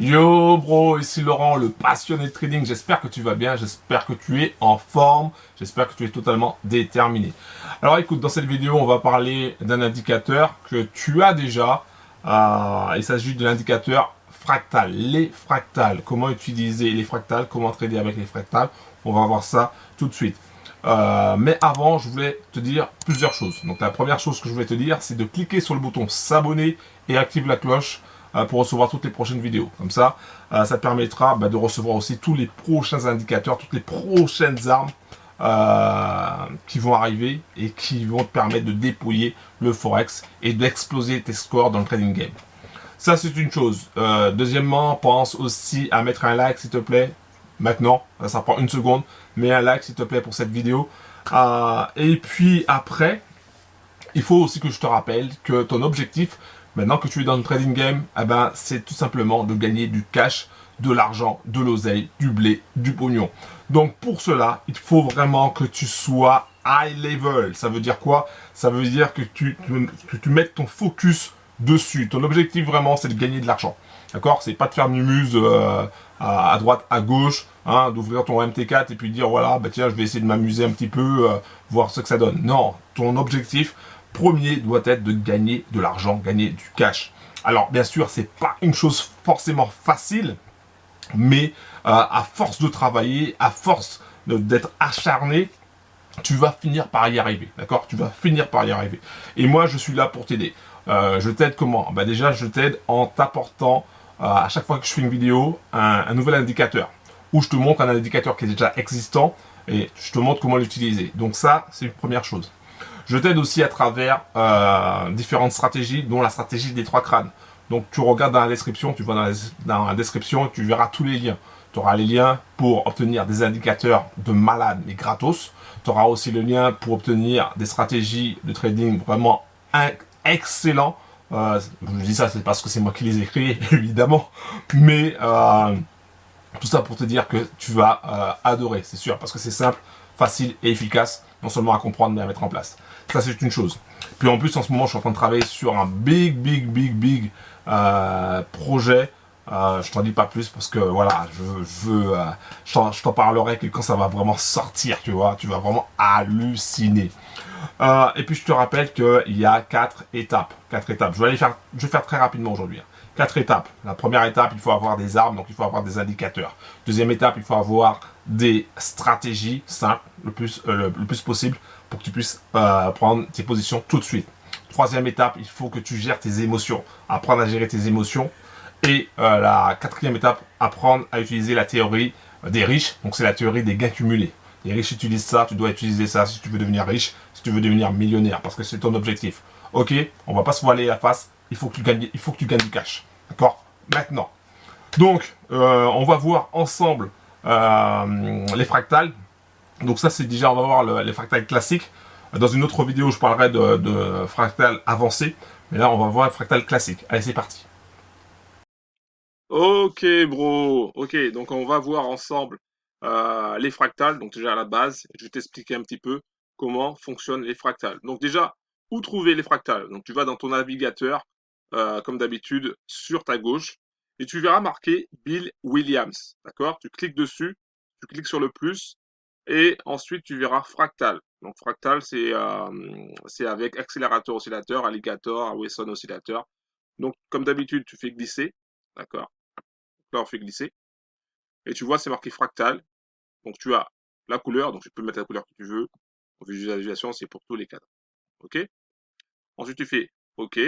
Yo bro, ici Laurent, le passionné de trading. J'espère que tu vas bien, j'espère que tu es en forme, j'espère que tu es totalement déterminé. Alors écoute, dans cette vidéo, on va parler d'un indicateur que tu as déjà. Il s'agit de l'indicateur fractal, les fractales. Comment utiliser les fractales, comment trader avec les fractales. On va voir ça tout de suite. Mais avant, je voulais te dire plusieurs choses. Donc la première chose que je voulais te dire, c'est de cliquer sur le bouton s'abonner et active la cloche pour recevoir toutes les prochaines vidéos. Comme ça, ça te permettra de recevoir aussi tous les prochains indicateurs, toutes les prochaines armes qui vont arriver et qui vont te permettre de dépouiller le Forex et d'exploser tes scores dans le trading game. Ça, c'est une chose. Deuxièmement, pense aussi à mettre un like, s'il te plaît. Maintenant, ça prend une seconde. Mets un like, s'il te plaît, pour cette vidéo. Et puis après, il faut aussi que je te rappelle que ton objectif, maintenant que tu es dans le trading game, c'est tout simplement de gagner du cash, de l'argent, de l'oseille, du blé, du pognon. Donc pour cela, il faut vraiment que tu sois high level. Ça veut dire quoi? Ça veut dire que tu mettes ton focus dessus. Ton objectif vraiment, c'est de gagner de l'argent. D'accord? C'est pas de faire du muse à droite, à gauche, hein, d'ouvrir ton MT4 et puis dire voilà, tiens, je vais essayer de m'amuser un petit peu, voir ce que ça donne. Non, ton objectif premier doit être de gagner de l'argent, gagner du cash. Alors bien sûr, c'est pas une chose forcément facile, mais à force de travailler, à force d'être acharné, tu vas finir par y arriver, d'accord? Tu vas finir par y arriver. Et moi, je suis là pour t'aider. Je t'aide comment? Déjà, je t'aide en t'apportant à chaque fois que je fais une vidéo un nouvel indicateur, où je te montre un indicateur qui est déjà existant et je te montre comment l'utiliser. Donc ça, c'est une première chose. Je t'aide aussi à travers différentes stratégies, dont la stratégie des trois crânes. Donc tu regardes dans la description, tu vas dans la description et tu verras tous les liens. Tu auras les liens pour obtenir des indicateurs de malade mais gratos. Tu auras aussi le lien pour obtenir des stratégies de trading vraiment excellents. Je dis ça, c'est parce que c'est moi qui les ai créés, évidemment. Mais tout ça pour te dire que tu vas adorer, c'est sûr, parce que c'est simple, facile et efficace, non seulement à comprendre, mais à mettre en place. Ça, c'est une chose. Puis en plus, en ce moment, je suis en train de travailler sur un big projet. Je t'en dis pas plus parce que voilà, je t'en parlerai que quand ça va vraiment sortir, tu vois, tu vas vraiment halluciner. Et puis je te rappelle qu'il y a 4 étapes. 4 étapes. Je vais faire très rapidement aujourd'hui. 4 étapes. La première étape, il faut avoir des armes, donc il faut avoir des indicateurs. Deuxième étape, il faut avoir des stratégies simples, le plus possible, pour que tu puisses prendre tes positions tout de suite. Troisième étape, il faut que tu gères tes émotions. Apprendre à gérer tes émotions. Et la quatrième étape, apprendre à utiliser la théorie des riches. Donc c'est la théorie des gains cumulés. Les riches utilisent ça, tu dois utiliser ça si tu veux devenir riche, si tu veux devenir millionnaire, parce que c'est ton objectif. Ok, on va pas se voiler la face, il faut que tu gagnes du cash. D'accord? Maintenant. Donc, on va voir ensemble les fractales. Donc ça, c'est déjà, on va voir les fractales classiques. Dans une autre vidéo, je parlerai de fractales avancées. Mais là, on va voir les fractales classiques. Allez, c'est parti. Ok, bro. Ok, donc on va voir ensemble les fractales. Donc déjà à la base, je vais t'expliquer un petit peu comment fonctionnent les fractales. Donc déjà, où trouver les fractales? Donc tu vas dans ton navigateur, comme d'habitude, sur ta gauche, et tu verras marqué Bill Williams. D'accord? Tu cliques dessus, tu cliques sur le plus, et ensuite tu verras fractal. Donc fractal, c'est avec accélérateur oscillateur, alligator, Wesson oscillateur. Donc comme d'habitude, tu fais glisser. D'accord? Là, on fait glisser. Et tu vois, c'est marqué fractal. Donc, tu as la couleur. Donc, tu peux mettre la couleur que tu veux. En visualisation, c'est pour tous les cadres. OK? Ensuite, tu fais OK.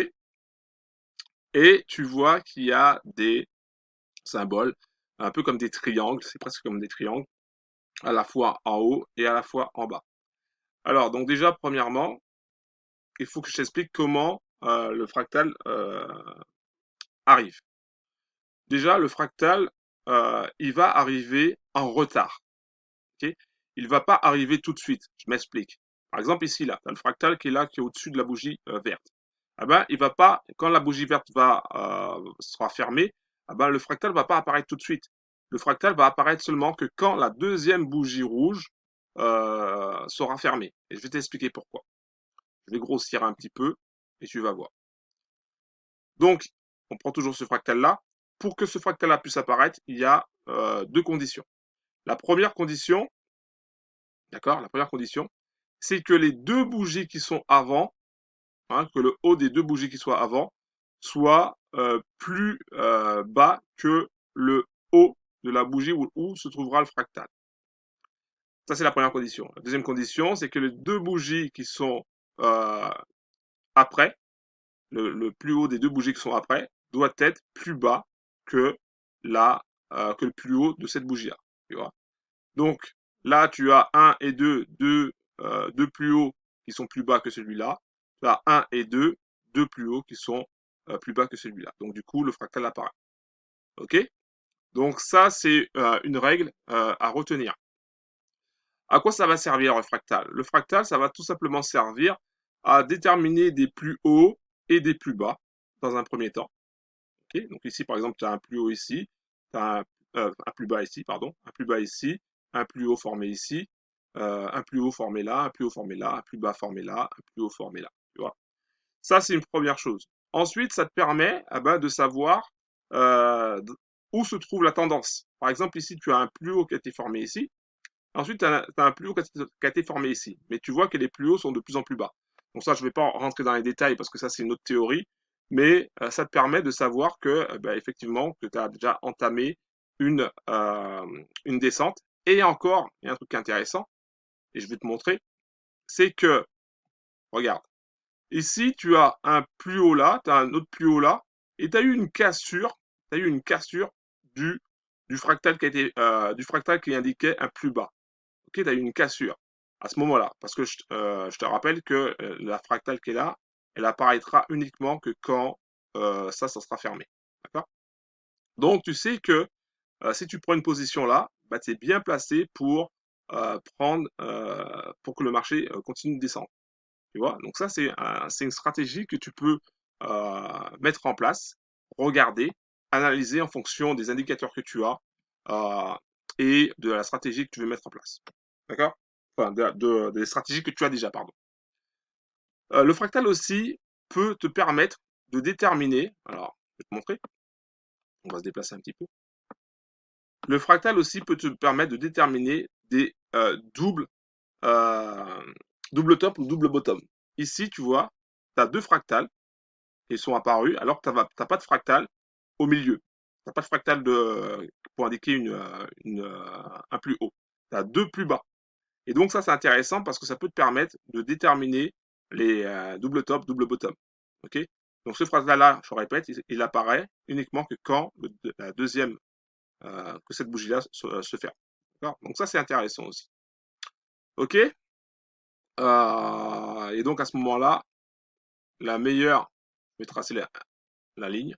Et tu vois qu'il y a des symboles, un peu comme des triangles. C'est presque comme des triangles, à la fois en haut et à la fois en bas. Alors, donc déjà, premièrement, il faut que je t'explique comment le fractal arrive. Déjà, le fractal, il va arriver en retard. Ok. Il ne va pas arriver tout de suite. Je m'explique. Par exemple, ici, là, tu as le fractal qui est là, qui est au-dessus de la bougie verte. Ah ben, il va pas, quand la bougie verte sera fermée, ah ben, le fractal va pas apparaître tout de suite. Le fractal va apparaître seulement que quand la deuxième bougie rouge sera fermée. Et je vais t'expliquer pourquoi. Je vais grossir un petit peu et tu vas voir. Donc, on prend toujours ce fractal-là. pour que ce fractal-là puisse apparaître, il y a deux conditions. La première condition, d'accord, la première condition, c'est que les deux bougies qui sont avant, hein, que le haut des deux bougies qui soient avant, soit plus bas que le haut de la bougie où se trouvera le fractal. Ça, c'est la première condition. La deuxième condition, c'est que les deux bougies qui sont après, le plus haut des deux bougies qui sont après, doit être plus bas que, que le plus haut de cette bougie-là. Tu vois. Donc, là, tu as 1 et 2, deux plus hauts qui sont plus bas que celui-là. Tu as 1 et 2, deux plus hauts qui sont plus bas que celui-là. Donc, du coup, le fractal apparaît. OK? Donc, ça, c'est une règle à retenir. À quoi ça va servir le fractal? Le fractal, ça va tout simplement servir à déterminer des plus hauts et des plus bas dans un premier temps. Okay, donc ici, par exemple, tu as un plus haut ici, tu as un plus bas ici, pardon, un plus bas ici, un plus haut formé ici, un plus haut formé là, un plus haut formé là, un plus bas formé là, un plus haut formé là. Tu vois. Ça, c'est une première chose. Ensuite, ça te permet de savoir euh, où se trouve la tendance. Par exemple, ici, tu as un plus haut qui a été formé ici. Ensuite, tu as un plus haut qui a été formé ici. Mais tu vois que les plus hauts sont de plus en plus bas. Donc ça, je ne vais pas rentrer dans les détails parce que ça, c'est une autre théorie. Mais ça te permet de savoir que, effectivement, que tu as déjà entamé une descente. Et encore, il y a un truc intéressant, et je vais te montrer, c'est que, regarde, ici, tu as un plus haut là, tu as un autre plus haut là, et tu as eu une cassure, du, du fractal du fractal qui indiquait un plus bas. Ok, tu as eu une cassure à ce moment-là. Parce que je te rappelle que la fractale qui est là, elle apparaîtra uniquement que quand ça sera fermé. D'accord. Donc, tu sais que si tu prends une position là, tu es bien placé pour pour que le marché continue de descendre. Tu vois. Donc, ça, c'est une stratégie que tu peux mettre en place, regarder, analyser en fonction des indicateurs que tu as euh, et de la stratégie que tu veux mettre en place. D'accord? Enfin, des stratégies que tu as déjà, pardon. Le fractal aussi peut te permettre de déterminer, alors, je vais te montrer, on va se déplacer un petit peu. Le fractal aussi peut te permettre de déterminer des euh, double top ou double bottom. Ici, tu vois, tu as deux fractales qui sont apparus, alors que tu n'as pas de fractal au milieu. Tu n'as pas de fractal pour indiquer un plus haut. Tu as deux plus bas. Et donc ça, c'est intéressant parce que ça peut te permettre de déterminer les double top, double bottom. Ok. Donc ce fractal-là, je répète, il apparaît uniquement que quand la deuxième, que cette bougie-là se ferme. Donc ça, c'est intéressant aussi. Ok. Et donc à ce moment-là, la meilleure, je vais tracer la ligne,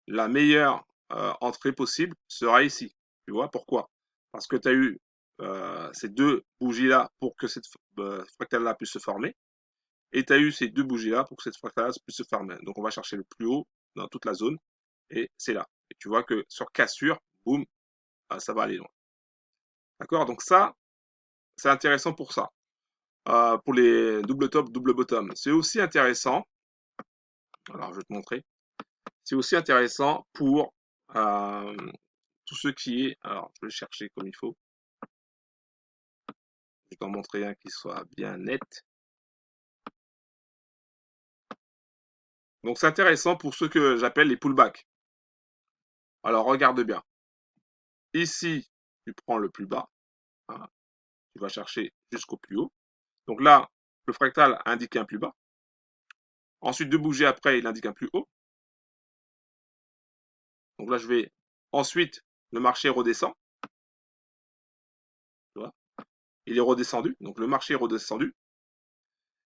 la meilleure entrée possible sera ici. Tu vois pourquoi? Parce que tu as eu ces deux bougies-là pour que cette fractale-là puisse se former. Et tu as eu ces deux bougies-là pour que cette fractale puisse se fermer. Donc on va chercher le plus haut dans toute la zone. Et c'est là. Et tu vois que sur cassure, boum, ça va aller loin. D'accord. Donc ça, c'est intéressant pour ça. Pour les double top, double bottom. C'est aussi intéressant. Alors je vais te montrer. C'est aussi intéressant pour tout ce qui est. Alors je vais le chercher comme il faut. Je vais t'en montrer un qui soit bien net. Donc c'est intéressant pour ceux que j'appelle les pullbacks. Alors regarde bien. Ici, tu prends le plus bas. Voilà. Tu vas chercher jusqu'au plus haut. Donc là, le fractal indique un plus bas. Ensuite, deux bougies après, il indique un plus haut. Donc là, je vais. Ensuite, le marché redescend. Tu vois. Il est redescendu. Donc le marché est redescendu.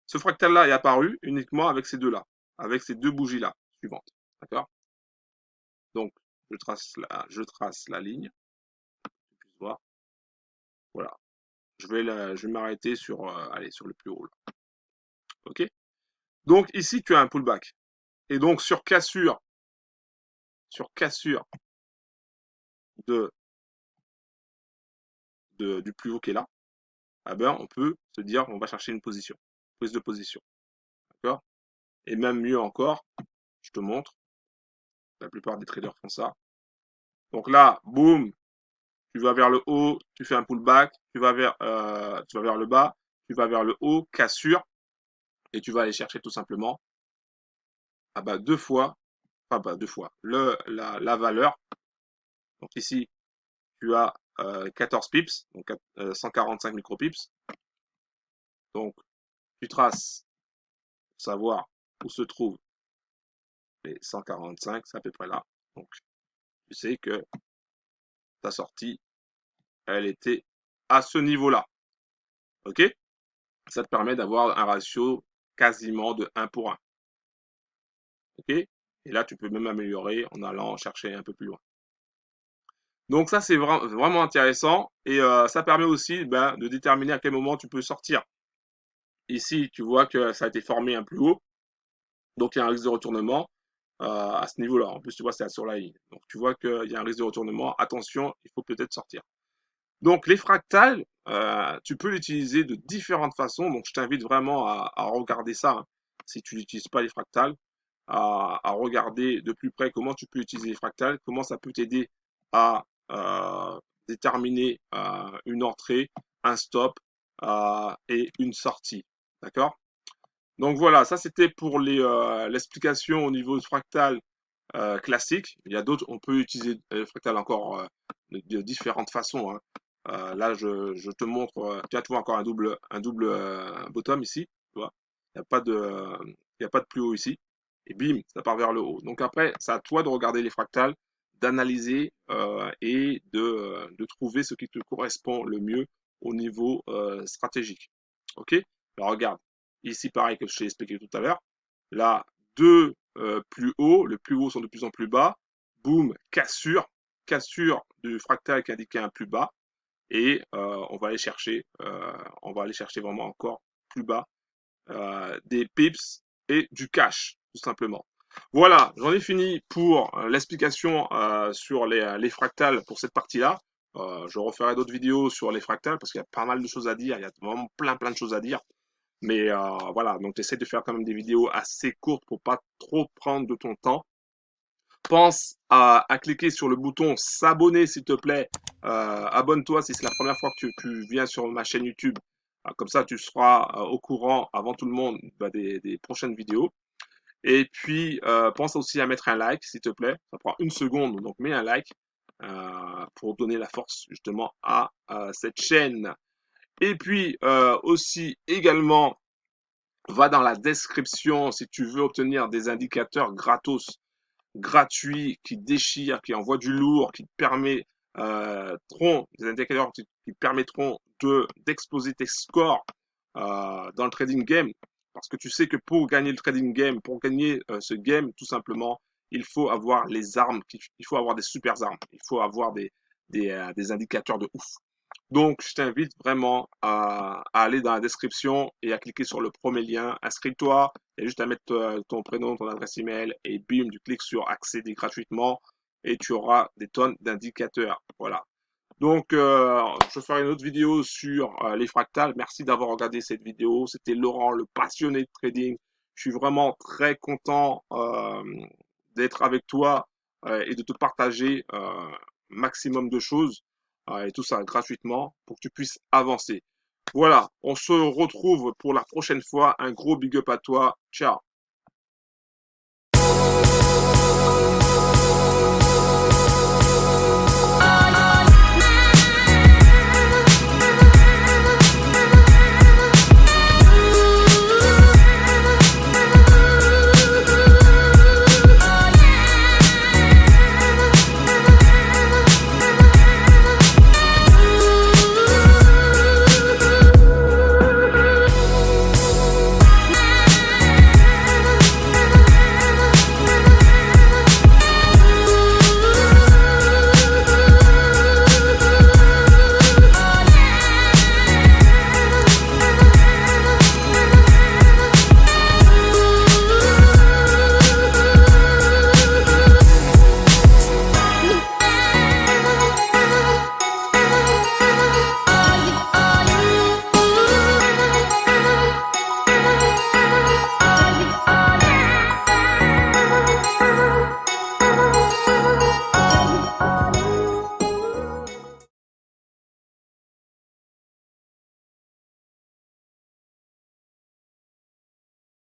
Ce fractal-là est apparu uniquement avec ces deux-là. Avec ces deux bougies-là suivantes. D'accord. Donc, je trace la ligne. Que tu puisses voir. Voilà. Je vais m'arrêter sur, sur le plus haut. Là. OK. Donc ici, tu as un pullback. Et donc sur cassure de, du plus haut qui est là, on peut se dire on va chercher une position, prise de position. D'accord. Et même mieux encore, je te montre. La plupart des traders font ça. Donc là, boum, tu vas vers le haut, tu fais un pullback, tu vas vers le bas, tu vas vers le haut, cassure, et tu vas aller chercher tout simplement deux fois, deux fois, la valeur. Donc ici, tu as 14 pips, donc 145 micropips. Donc, tu traces pour savoir où se trouvent les 145, c'est à peu près là. Donc, tu sais que ta sortie, elle était à ce niveau-là. OK? Ça te permet d'avoir un ratio quasiment de 1 pour 1. OK? Et là, tu peux même améliorer en allant chercher un peu plus loin. Donc ça, c'est vraiment intéressant et ça permet aussi de déterminer à quel moment tu peux sortir. Ici, tu vois que ça a été formé un plus haut, donc il y a un risque de retournement à ce niveau-là. En plus, tu vois, c'est sur la ligne. Donc tu vois qu'il y a un risque de retournement. Attention, il faut peut-être sortir. Donc les fractales, tu peux l'utiliser de différentes façons. Donc je t'invite vraiment à regarder ça, hein, si tu n'utilises pas les fractales, à regarder de plus près comment tu peux utiliser les fractales, comment ça peut t'aider à déterminer une entrée, un stop et une sortie. D'accord? Donc voilà, ça c'était pour l'explication au niveau fractal classique. Il y a d'autres, on peut utiliser le fractal encore de différentes façons, hein. Là, je te montre, tiens, tu vois encore un double bottom ici, tu vois. Il n'y a pas il y a pas de plus haut ici. Et bim, ça part vers le haut. Donc après, c'est à toi de regarder les fractales, d'analyser et de trouver ce qui te correspond le mieux au niveau stratégique. OK? Alors regarde, ici pareil que je t'ai expliqué tout à l'heure. Là, deux plus hauts, les plus hauts sont de plus en plus bas. Boum, cassure du fractal qui indiquait un plus bas. Et on va aller chercher vraiment encore plus bas des pips et du cash, tout simplement. Voilà, j'en ai fini pour l'explication sur les fractales pour cette partie-là. Je referai d'autres vidéos sur les fractales parce qu'il y a pas mal de choses à dire. Il y a vraiment plein de choses à dire. Mais voilà, donc j'essaie de faire quand même des vidéos assez courtes pour pas trop prendre de ton temps. Pense à cliquer sur le bouton s'abonner s'il te plaît. Abonne-toi si c'est la première fois que tu viens sur ma chaîne YouTube. Comme ça, tu seras au courant avant tout le monde des prochaines vidéos. Et puis, pense aussi à mettre un like s'il te plaît. Ça prend une seconde, donc mets un like pour donner la force justement à cette chaîne. Et puis aussi également, va dans la description si tu veux obtenir des indicateurs gratos, gratuits, qui déchirent, qui envoient du lourd, qui te permettront, des indicateurs qui permettront d'exploser tes scores dans le trading game. Parce que tu sais que pour gagner le trading game, pour gagner ce game, tout simplement, il faut avoir les armes, il faut avoir des super armes, il faut avoir des indicateurs de ouf. Donc, je t'invite vraiment à aller dans la description et à cliquer sur le premier lien. Inscris-toi, il y a juste à mettre ton prénom, ton adresse email et bim, tu cliques sur accéder gratuitement et tu auras des tonnes d'indicateurs. Voilà. Donc, je ferai une autre vidéo sur les fractales. Merci d'avoir regardé cette vidéo. C'était Laurent, le passionné de trading. Je suis vraiment très content d'être avec toi et de te partager maximum de choses et tout ça gratuitement pour que tu puisses avancer. Voilà, on se retrouve pour la prochaine fois. Un gros big up à toi. Ciao.